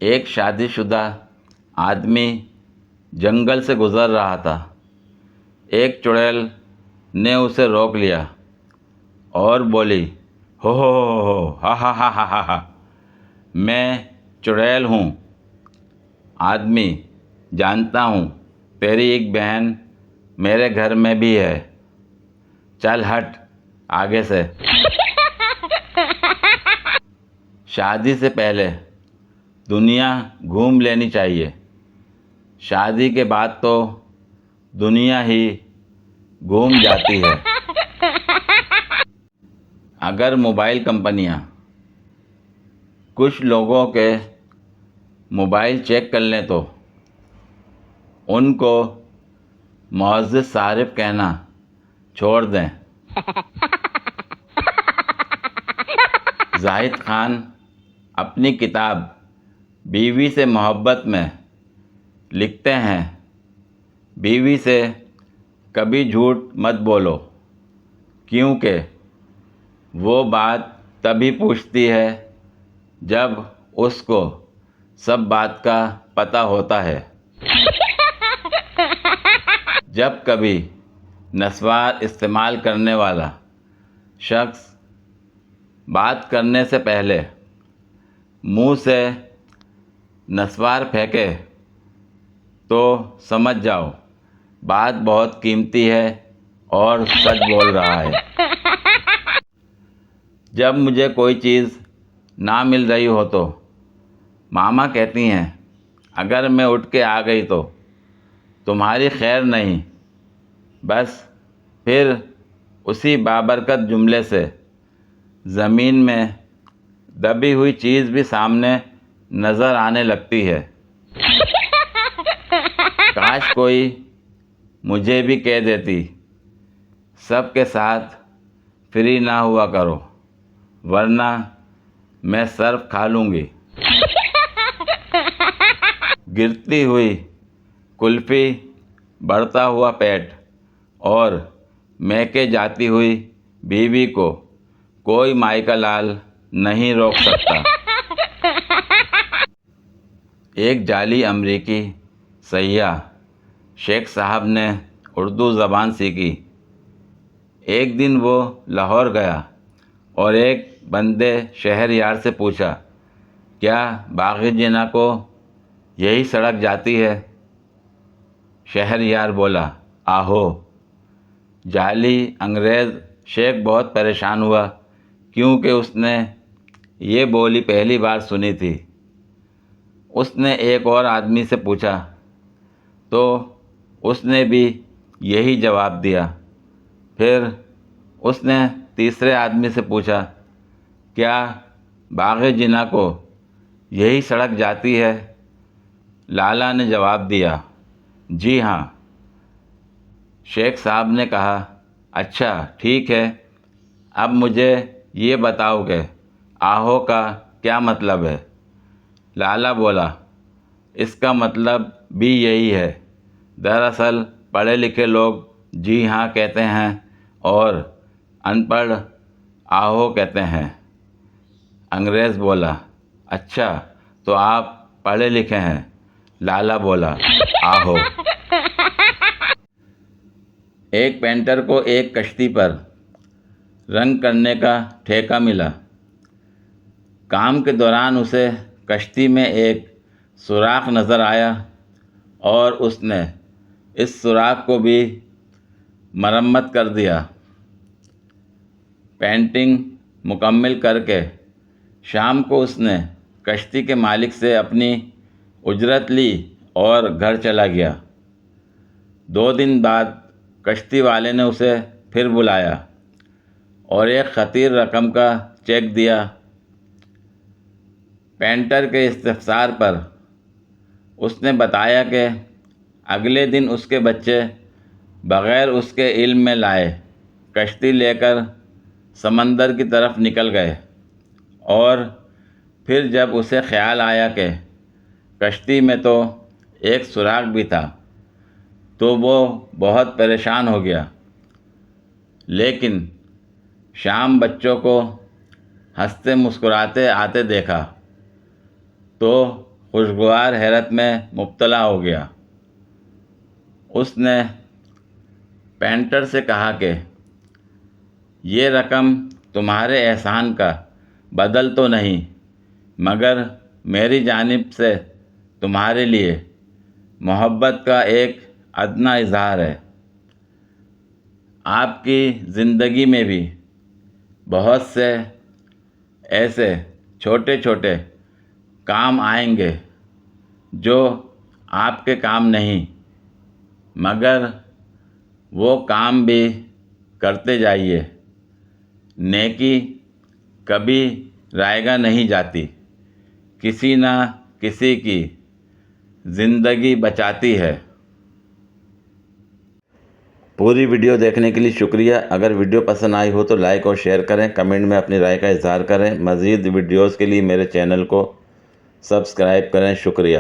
ایک شادی شدہ آدمی جنگل سے گزر رہا تھا۔ ایک چڑیل نے اسے روک لیا اور بولی، ہو ہا ہا ہا ہا ہا ہا، میں چڑیل ہوں۔ آدمی، جانتا ہوں تیری ایک بہن میرے گھر میں بھی ہے، چل ہٹ آگے سے۔ شادی سے پہلے دنیا گھوم لینی چاہیے، شادی کے بعد تو دنیا ہی گھوم جاتی ہے۔ اگر موبائل کمپنیاں کچھ لوگوں کے موبائل چیک کر لیں تو ان کو معزز صارف کہنا چھوڑ دیں۔ زاہد خان اپنی کتاب بیوی سے محبت میں لکھتے ہیں، بیوی سے کبھی جھوٹ مت بولو، کیونکہ وہ بات تبھی پوچھتی ہے جب اس کو سب بات کا پتہ ہوتا ہے۔ جب کبھی نسوار استعمال کرنے والا شخص بات کرنے سے پہلے منہ سے نسوار پھینکے تو سمجھ جاؤ بات بہت قیمتی ہے اور سچ بول رہا ہے۔ جب مجھے کوئی چیز نہ مل رہی ہو تو ماما کہتی ہیں، اگر میں اٹھ کے آ گئی تو تمہاری خیر نہیں، بس پھر اسی بابرکت جملے سے زمین میں دبی ہوئی چیز بھی سامنے نظر آنے لگتی ہے۔ کاش کوئی مجھے بھی کہہ دیتی، سب کے ساتھ فری نہ ہوا کرو ورنہ میں صرف کھا لوں گی۔ گرتی ہوئی کلفی، بڑھتا ہوا پیٹ اور میکے جاتی ہوئی بیوی کو کوئی مائی کا لال نہیں روک سکتا۔ ایک جعلی امریکی سیاح شیخ صاحب نے اردو زبان سیکھی۔ ایک دن وہ لاہور گیا اور ایک بندے شہر یار سے پوچھا، کیا باغ جناح کو یہی سڑک جاتی ہے؟ شہر یار بولا، آہو۔ جعلی انگریز شیخ بہت پریشان ہوا کیونکہ اس نے یہ بولی پہلی بار سنی تھی۔ اس نے ایک اور آدمی سے پوچھا تو اس نے بھی یہی جواب دیا۔ پھر اس نے تیسرے آدمی سے پوچھا، کیا باغ جناح کو یہی سڑک جاتی ہے؟ لالا نے جواب دیا، جی ہاں۔ شیخ صاحب نے کہا، اچھا ٹھیک ہے، اب مجھے یہ بتاؤ کہ آہو کا کیا مطلب ہے؟ لالا بولا، اس کا مطلب بھی یہی ہے۔ دراصل پڑھے لکھے لوگ جی ہاں کہتے ہیں اور ان پڑھ آہو کہتے ہیں۔ انگریز بولا، اچھا تو آپ پڑھے لکھے ہیں؟ لالا بولا، آہو۔ ایک پینٹر کو ایک کشتی پر رنگ کرنے کا ٹھیکہ ملا۔ کام کے دوران اسے کشتی میں ایک سوراخ نظر آیا اور اس نے اس سوراخ کو بھی مرمت کر دیا۔ پینٹنگ مکمل کر کے شام کو اس نے کشتی کے مالک سے اپنی اجرت لی اور گھر چلا گیا۔ 2 دن بعد کشتی والے نے اسے پھر بلایا اور ایک خطیر رقم کا چیک دیا۔ پینٹر کے استفسار پر اس نے بتایا کہ اگلے دن اس کے بچے بغیر اس کے علم میں لائے کشتی لے کر سمندر کی طرف نکل گئے، اور پھر جب اسے خیال آیا کہ کشتی میں تو ایک سوراخ بھی تھا تو وہ بہت پریشان ہو گیا۔ لیکن شام بچوں کو ہنستے مسکراتے آتے دیکھا تو خوشگوار حیرت میں مبتلا ہو گیا۔ اس نے پینٹر سے کہا کہ یہ رقم تمہارے احسان کا بدل تو نہیں، مگر میری جانب سے تمہارے لیے محبت کا ایک ادنیٰ اظہار ہے۔ آپ کی زندگی میں بھی بہت سے ایسے چھوٹے چھوٹے کام آئیں گے جو آپ کے کام نہیں، مگر وہ کام بھی کرتے جائیے۔ نیکی کبھی رائیگاں نہیں جاتی، کسی نہ کسی کی زندگی بچاتی ہے۔ پوری ویڈیو دیکھنے کے لیے شکریہ۔ اگر ویڈیو پسند آئی ہو تو لائک اور شیئر کریں، کمنٹ میں اپنی رائے کا اظہار کریں۔ مزید ویڈیوز کے لیے میرے چینل کو سبسکرائب کریں۔ شکریہ۔